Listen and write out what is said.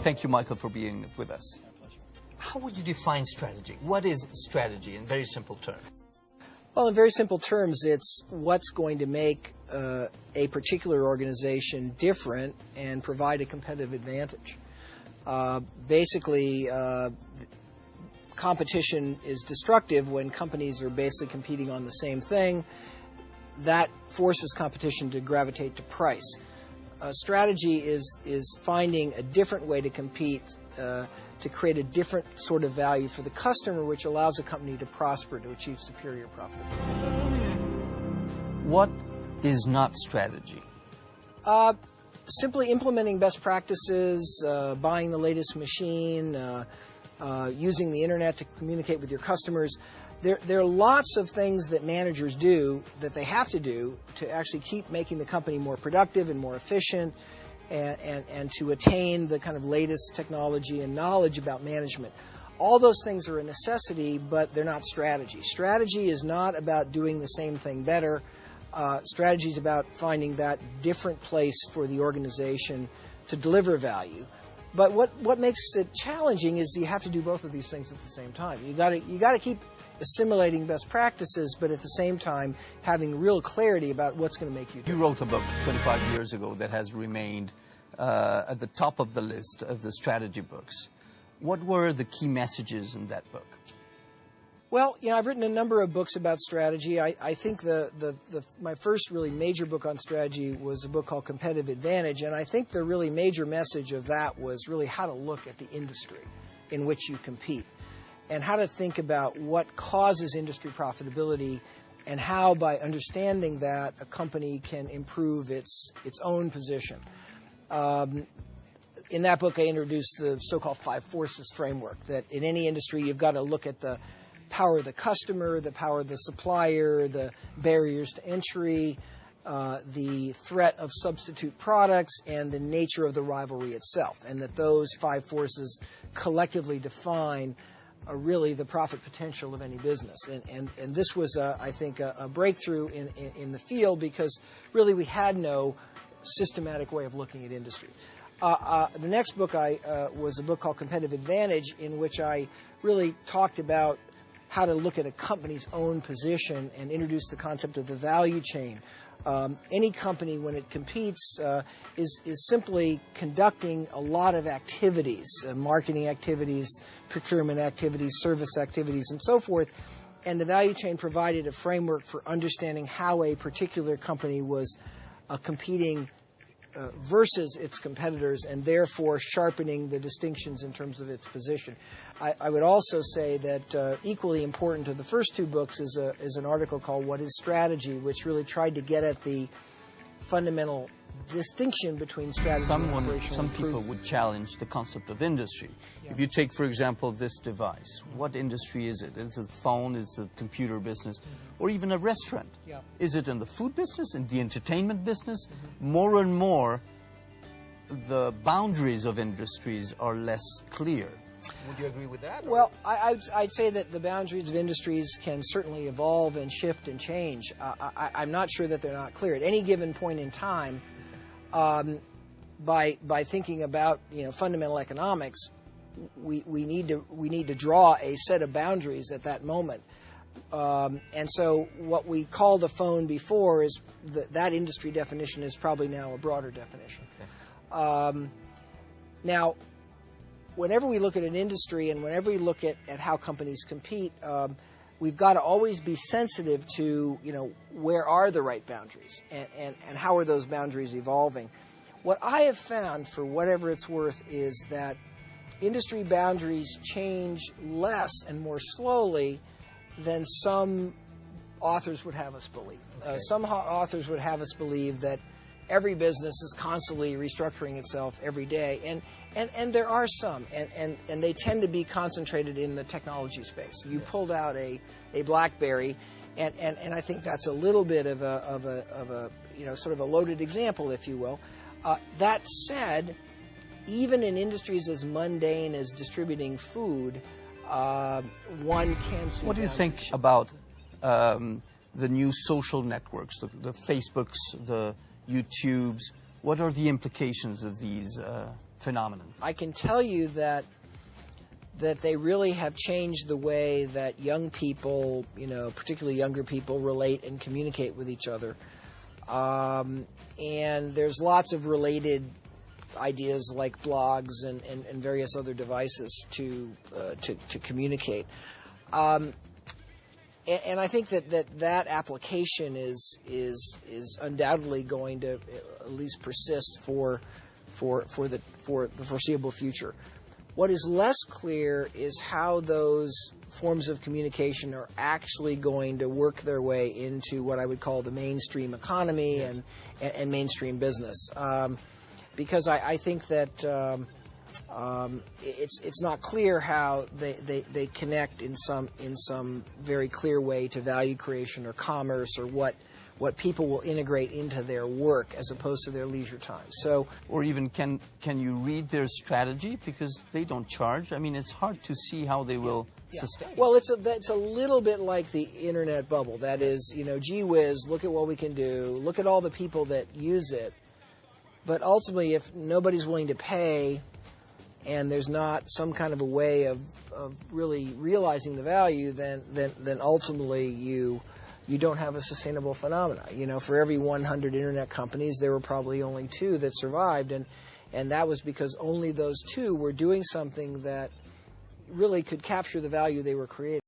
Thank you, Michael, for being with us. My pleasure. How would you define strategy? What is strategy in very simple terms? Well, in very simple terms, it's what's going to make a particular organization different and provide a competitive advantage. Basically, competition is destructive when companies are basically competing on the same thing. That forces competition to gravitate to price. Strategy is finding a different way to compete to create a different sort of value for the customer, which allows a company to prosper, to achieve superior profitability. What is not strategy? Simply implementing best practices, buying the latest machine, using the internet to communicate with your customers. There are lots of things that managers do that they have to do to actually keep making the company more productive and more efficient, and to attain the kind of latest technology and knowledge about management. All those things are a necessity, but they're not strategy. Strategy is not about doing the same thing better. Strategy is about finding that different place for the organization to deliver value. But what makes it challenging is you have to do both of these things at the same time. You got to keep assimilating best practices, but at the same time having real clarity about what's going to make you different. You wrote a book 25 years ago that has remained at the top of the list of the strategy books. What were the key messages in that book? Well, I've written a number of books about strategy. I think my first really major book on strategy was a book called Competitive Advantage, and I think the really major message of that was really how to look at the industry in which you compete, and how to think about what causes industry profitability, and how, by understanding that, a company can improve its own position. In that book, I introduced the so-called 5 forces framework, that in any industry you've got to look at the power of the customer, the power of the supplier, the barriers to entry, the threat of substitute products, and the nature of the rivalry itself, and that those 5 forces collectively define really the profit potential of any business. And this was, I think, a breakthrough in the field, because really we had no systematic way of looking at industries. The next book was a book called Competitive Advantage, in which I really talked about how to look at a company's own position and introduce the concept of the value chain. Any company, when it competes, is simply conducting a lot of activities, marketing activities, procurement activities, service activities, and so forth. And the value chain provided a framework for understanding how a particular company was competing versus its competitors, and therefore sharpening the distinctions in terms of its position. I would also say that equally important to the first 2 books is an article called What is Strategy, which really tried to get at the fundamental distinction between strategy and operational Some people would challenge the concept of industry. Yeah. If you take, for example, this device, what industry is it? Is it a phone? Is it a computer business? Or even a restaurant? Yeah. Is it in the food business, in the entertainment business? More and more, the boundaries of industries are less clear. Would you agree with that? Well, I'd say that the boundaries of industries can certainly evolve and shift and change. I'm not sure that they're not clear. At any given point in time, by thinking about fundamental economics, we need to draw a set of boundaries at that moment. And so what we called a phone before is that industry definition is probably now a broader definition. Okay. Now, whenever we look at an industry and whenever we look at how companies compete, we've got to always be sensitive to, where are the right boundaries and how are those boundaries evolving. What I have found, for whatever it's worth, is that industry boundaries change less and more slowly than some authors would have us believe. Okay. Some authors would have us believe that every business is constantly restructuring itself every day, and there are some, and they tend to be concentrated in the technology space. You pulled out a BlackBerry, and I think that's a little bit of a sort of a loaded example, if you will. That said, even in industries as mundane as distributing food, one can see. What do you think about the new social networks, the Facebooks, the YouTubes? What are the implications of these phenomena? I can tell you that they really have changed the way that young people, particularly younger people, relate and communicate with each other. And there's lots of related ideas like blogs and various other devices to communicate. And I think that application is undoubtedly going to at least persist for the foreseeable future. What is less clear is how those forms of communication are actually going to work their way into what I would call the mainstream economy and mainstream business. Because I think that it's not clear how they connect in some very clear way to value creation or commerce, or what people will integrate into their work as opposed to their leisure time. So, or even can you read their strategy, because they don't charge? I mean, it's hard to see how they will sustain. Well, it's a little bit like the internet bubble. That is, gee whiz, look at what we can do. Look at all the people that use it. But ultimately, if nobody's willing to pay, and there's not some kind of a way of really realizing the value, then ultimately you don't have a sustainable phenomena. For every 100 internet companies, there were probably only 2 that survived, and that was because only those 2 were doing something that really could capture the value they were creating.